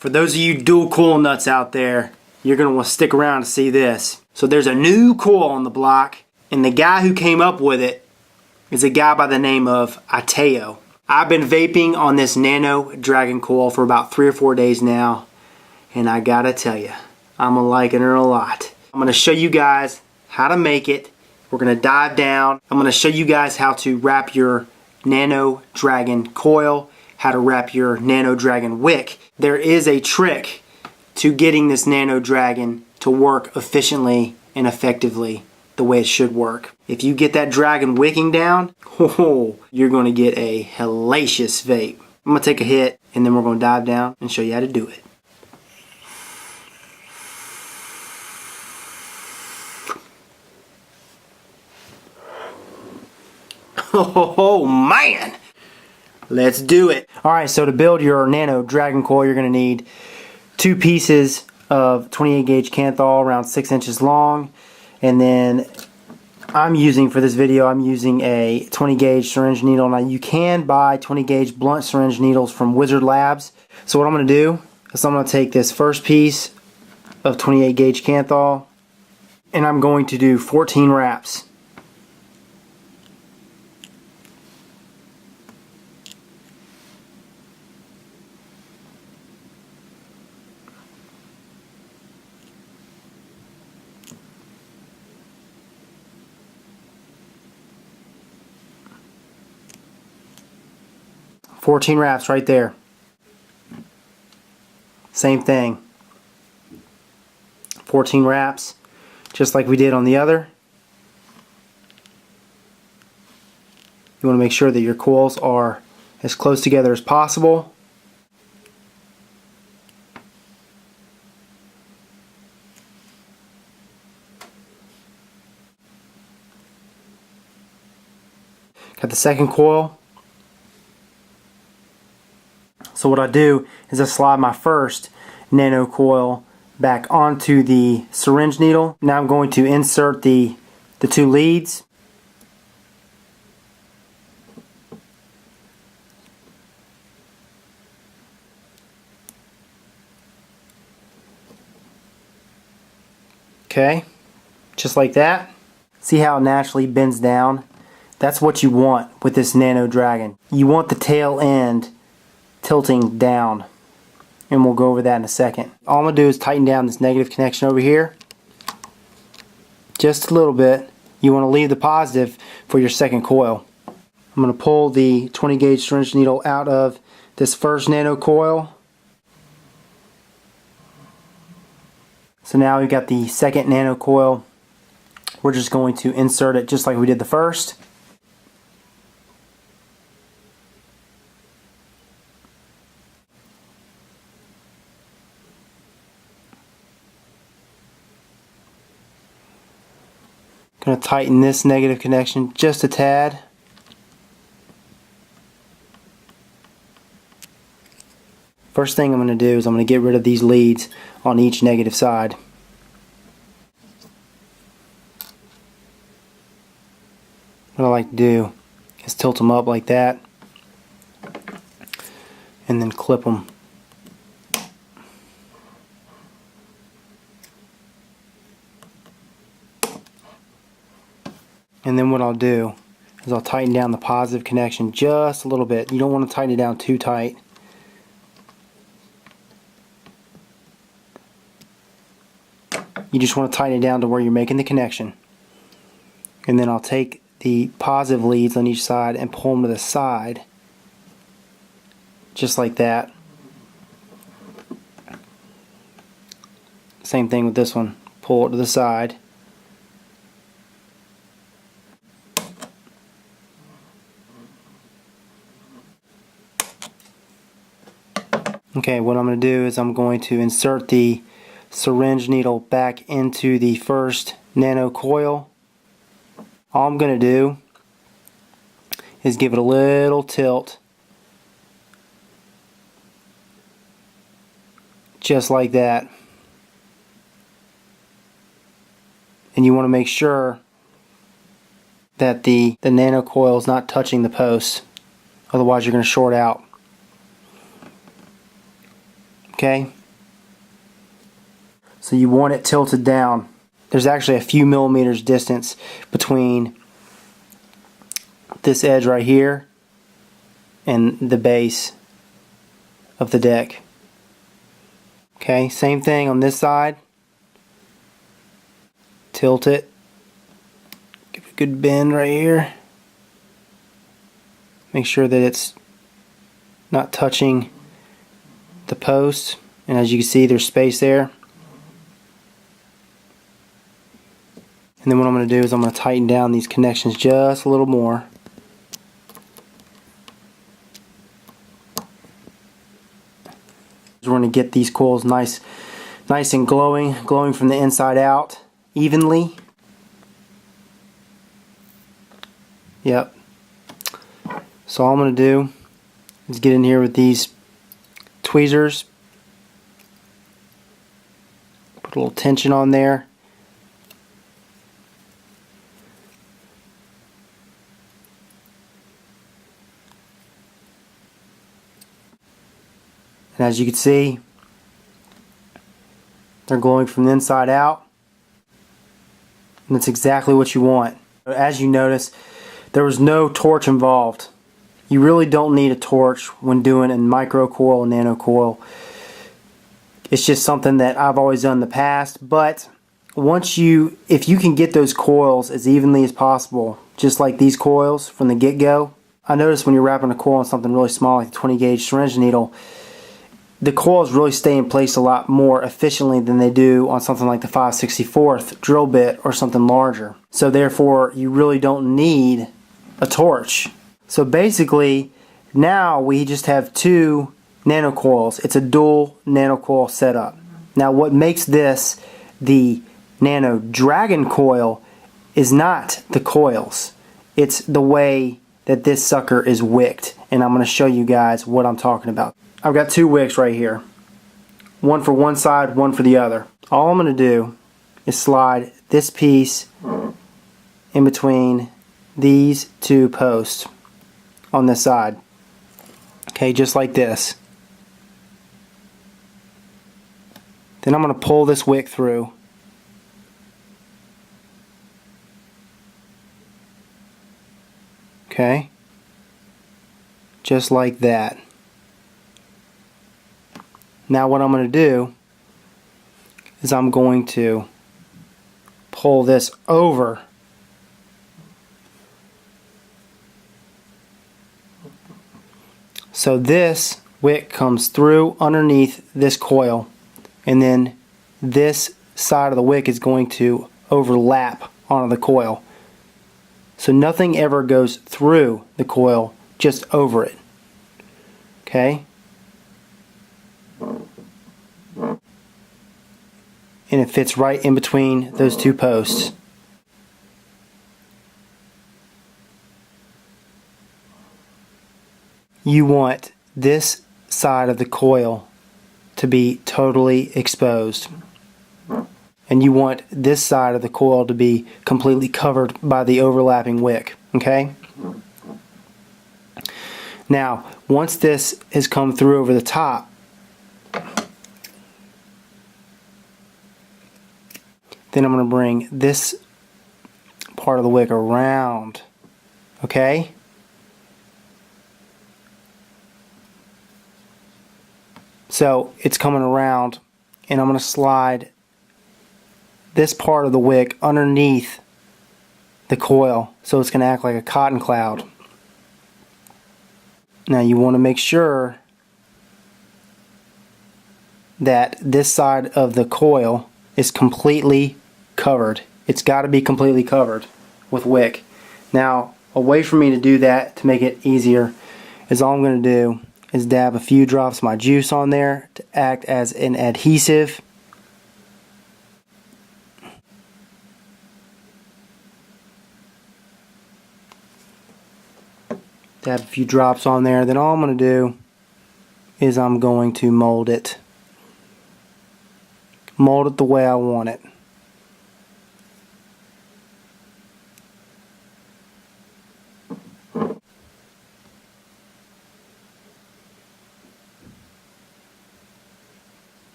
For those of you dual coil nuts out there, you're going to want to stick around to see this. So there's a new coil on the block, and the guy who came up with it is a guy by the name of Iteo. I've been vaping on this Nano Dragon Coil for about 3 or 4 days now, and I gotta tell you, I'm liking her a lot. I'm gonna show you guys how to make it. We're gonna dive down. I'm gonna show you guys how to wrap your Nano Dragon Coil, how to wrap your Nano Dragon wick. There is a trick to getting this Nano Dragon to work efficiently and effectively the way it should work. If you get that Dragon wicking down, you're going to get a hellacious vape. I'm going to take a hit and then we're going to dive down and show you how to do it. Oh man! Let's do it. Alright, so to build your Nano Dragon Coil, you're going to need 2 pieces of 28 gauge Kanthal around 6 inches long. And then I'm using, for this video, I'm using a 20 gauge syringe needle. Now you can buy 20 gauge blunt syringe needles from Wizard Labs. So what I'm going to do is I'm going to take this first piece of 28 gauge Kanthal and I'm going to do 14 wraps. Fourteen wraps right there. Same thing. 14 wraps, just like we did on the other. You want to make sure that your coils are as close together as possible. Got the second coil. So what I do is I slide my first Nano Coil back onto the syringe needle. Now I'm going to insert the 2 leads. Okay, just like that. See how it naturally bends down? That's what you want with this Nano Dragon. You want the tail end tilting down, and we'll go over that in a second. All I'm going to do is tighten down this negative connection over here just a little bit. You want to leave the positive for your second coil. I'm going to pull the 20 gauge syringe needle out of this first Nano Coil. So now we've got the second Nano Coil. We're just going to insert it just like we did the first. Going to tighten this negative connection just a tad. First thing I'm going to do is I'm going to get rid of these leads on each negative side. What I like to do is tilt them up like that and then clip them. And then what I'll do is I'll tighten down the positive connection just a little bit. You don't want to tighten it down too tight. You just want to tighten it down to where you're making the connection. And then I'll take the positive leads on each side and pull them to the side. Just like that. Same thing with this one. Pull it to the side. Okay, what I'm going to do is I'm going to insert the syringe needle back into the first Nano Coil. All I'm going to do is give it a little tilt, just like that. And you want to make sure that the Nano Coil is not touching the post, otherwise you're going to short out. Okay? So you want it tilted down. There's actually a few millimeters distance between this edge right here and the base of the deck. Okay, same thing on this side. Tilt it. Give it a good bend right here. Make sure that it's not touching the post. And as you can see, there's space there. And then what I'm going to do is I'm going to tighten down these connections just a little more. We're going to get these coils nice and glowing from the inside out evenly. Yep. So all I'm going to do is get in here with these tweezers, put a little tension on there. And as you can see, they're glowing from the inside out. And that's exactly what you want. As you notice, there was no torch involved. You really don't need a torch when doing a micro coil and nano coil. It's just something that I've always done in the past. But if you can get those coils as evenly as possible, just like these coils from the get-go. I noticed when you're wrapping a coil on something really small like a 20 gauge syringe needle, the coils really stay in place a lot more efficiently than they do on something like the 5/64 drill bit or something larger. So therefore, you really don't need a torch. So basically, now we just have two nano coils. It's a dual nano coil setup. Now what makes this the Nano Dragon Coil is not the coils. It's the way that this sucker is wicked. And I'm going to show you guys what I'm talking about. I've got two wicks right here. One for one side, one for the other. All I'm going to do is slide this piece in between these two posts on this side. Okay, just like this. Then I'm going to pull this wick through. Okay, just like that. Now what I'm going to do is I'm going to pull this over so this wick comes through underneath this coil, and then this side of the wick is going to overlap onto the coil. So nothing ever goes through the coil, just over it. Okay? And it fits right in between those two posts. You want this side of the coil to be totally exposed. And you want this side of the coil to be completely covered by the overlapping wick. Okay? Now, once this has come through over the top, then I'm going to bring this part of the wick around. Okay? So it's coming around, and I'm going to slide this part of the wick underneath the coil, so it's going to act like a cotton cloud. Now you want to make sure that this side of the coil is completely covered. It's got to be completely covered with wick. Now, a way for me to do that, to make it easier, is all I'm going to do is dab a few drops of my juice on there to act as an adhesive. Dab a few drops on there. Then all I'm going to do is I'm going to mold it. Mold it the way I want it.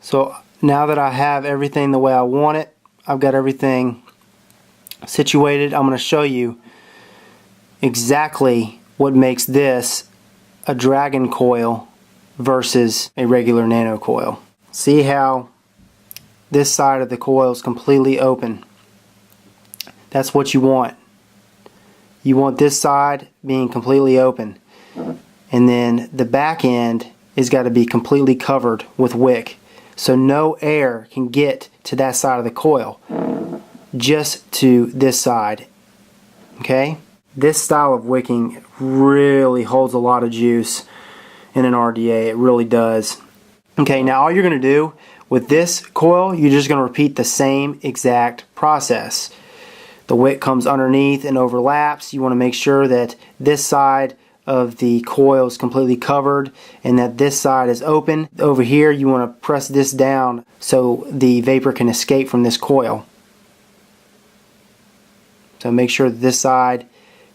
So now that I have everything the way I want it, I've got everything situated, I'm going to show you exactly what makes this a Dragon Coil versus a regular Nano Coil. See how this side of the coil is completely open. That's what you want. You want this side being completely open. And then the back end has got to be completely covered with wick. So no air can get to that side of the coil. Just to this side. Okay? This style of wicking really holds a lot of juice in an RDA. It really does. Okay, now all you're going to do with this coil, you're just going to repeat the same exact process. The wick comes underneath and overlaps. You want to make sure that this side of the coil is completely covered and that this side is open. Over here you want to press this down so the vapor can escape from this coil. So make sure that this side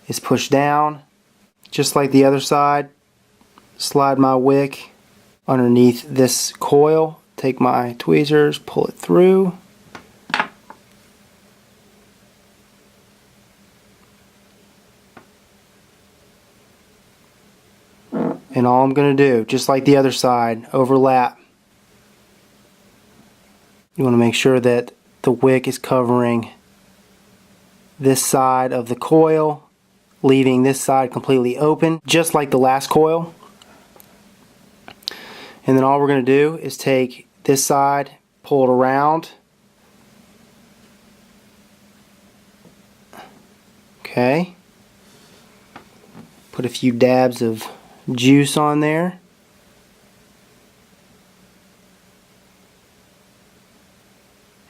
is pushed down just like the other side. Slide my wick underneath this coil, take my tweezers, pull it through. And all I'm going to do, just like the other side, overlap. You want to make sure that the wick is covering this side of the coil, leaving this side completely open, just like the last coil. And then all we're going to do is take this side, pull it around. Okay. Put a few dabs of juice on there.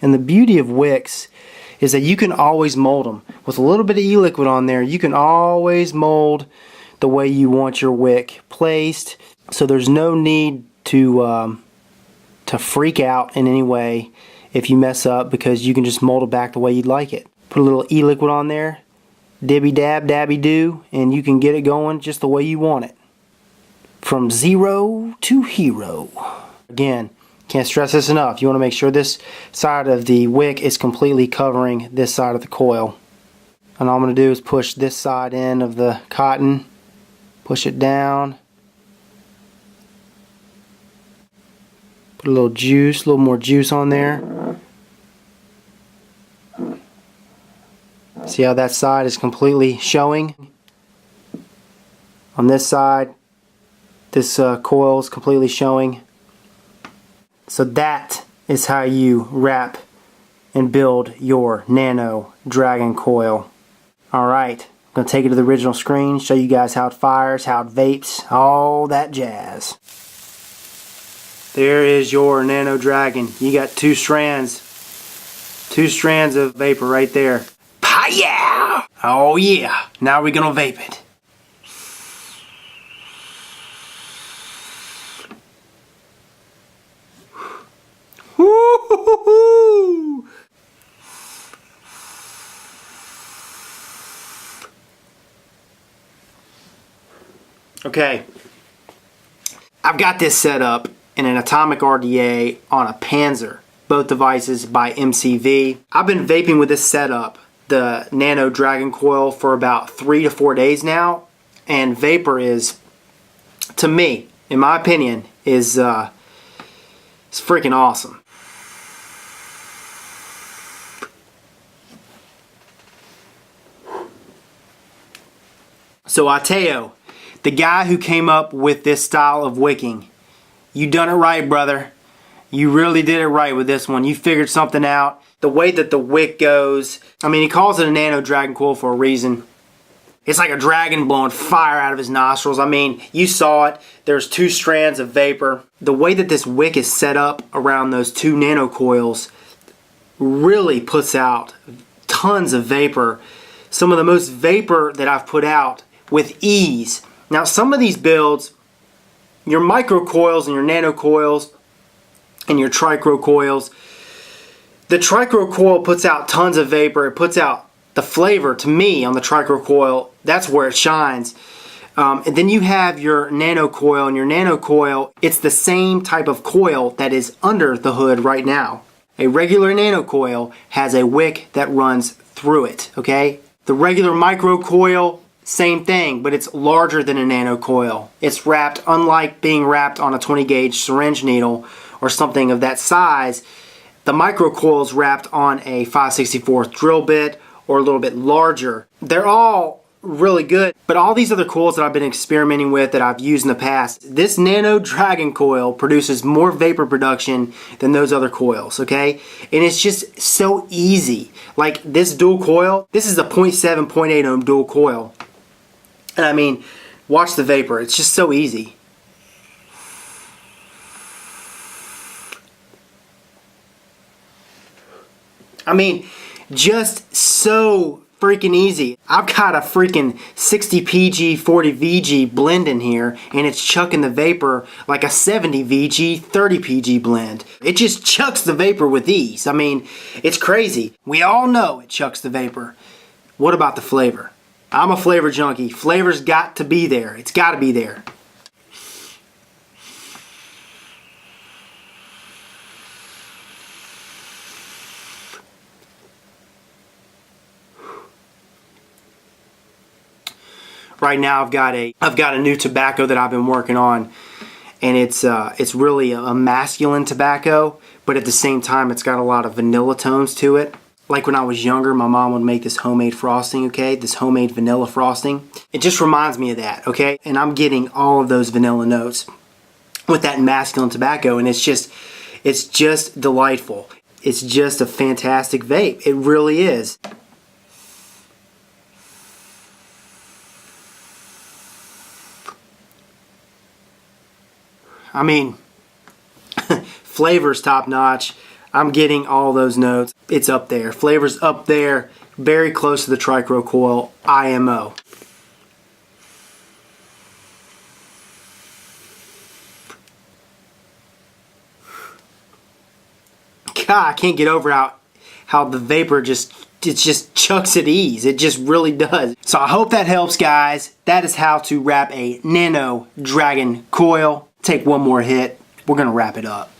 And the beauty of wicks is that you can always mold them. With a little bit of e-liquid on there, you can always mold the way you want your wick placed. So there's no need to freak out in any way if you mess up, because you can just mold it back the way you'd like it. Put a little e-liquid on there, dibby dab, dabby do, and you can get it going just the way you want it. From zero to hero. Again, can't stress this enough. You want to make sure this side of the wick is completely covering this side of the coil. And all I'm going to do is push this side in of the cotton, push it down, put a little juice, a little more juice on there. See how that side is completely showing? On this side, this coil is completely showing. So that is how you wrap and build your Nano Dragon Coil. Alright, I'm going to take it to the original screen, show you guys how it fires, how it vapes, all that jazz. There is your Nano Dragon. You got two strands of vapor right there. Hi-ya! Oh yeah! Now we're going to vape it. Woo-hoo-hoo-hoo! Okay, I've got this set up in an Atomic RDA on a Panzer, both devices by MCV. I've been vaping with this setup, the Nano Dragon Coil, for about 3 to 4 days now, and vapor is, to me, in my opinion, is it's freaking awesome. So Ateo, the guy who came up with this style of wicking, you done it right, brother. You really did it right with this one. You figured something out. The way that the wick goes, I mean, he calls it a Nano Dragon Coil for a reason. It's like a dragon blowing fire out of his nostrils. I mean, you saw it. There's two strands of vapor. The way that this wick is set up around those two nano coils really puts out tons of vapor. Some of the most vapor that I've put out with ease. Now, some of these builds, your micro coils and your nano coils and your tricro coils, the tricro coil puts out tons of vapor. It puts out the flavor, to me, on the tricro coil. That's where it shines. And then you have your nano coil, and your nano coil, it's the same type of coil that is under the hood right now. A regular nano coil has a wick that runs through it, okay? The regular micro coil, same thing, but it's larger than a nano coil. It's wrapped, unlike being wrapped on a 20 gauge syringe needle or something of that size, the micro coil is wrapped on a 5/64 drill bit or a little bit larger. They're all really good, but all these other coils that I've been experimenting with that I've used in the past, this Nano Dragon Coil produces more vapor production than those other coils, okay? And it's just so easy. Like this dual coil, this is a 0.7, 0.8 ohm dual coil. And I mean, watch the vapor, it's just so easy. I mean, just so freaking easy. I've got a freaking 60 PG 40 VG blend in here, and it's chucking the vapor like a 70 VG 30 PG blend. It just chucks the vapor with ease. I mean, it's crazy. We all know it chucks the vapor. What about the flavor? I'm a flavor junkie. Flavor's got to be there. It's got to be there. Right now I've got a new tobacco that I've been working on, and it's really a masculine tobacco, but at the same time it's got a lot of vanilla tones to it. Like when I was younger, my mom would make this homemade frosting, okay? This homemade vanilla frosting. It just reminds me of that, okay? And I'm getting all of those vanilla notes with that masculine tobacco, and it's just delightful. It's just a fantastic vape. It really is. I mean, flavor's top notch. I'm getting all those notes. It's up there. Flavor's up there, very close to the Tricro Coil IMO. God, I can't get over how the vapor just chucks at ease. It just really does. So I hope that helps, guys. That is how to wrap a Nano Dragon Coil. Take one more hit. We're gonna wrap it up.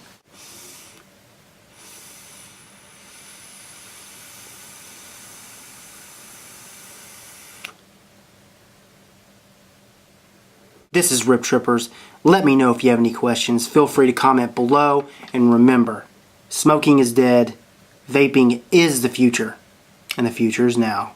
This is Rip Trippers. Let me know if you have any questions. Feel free to comment below. And remember, smoking is dead. Vaping is the future. And the future is now.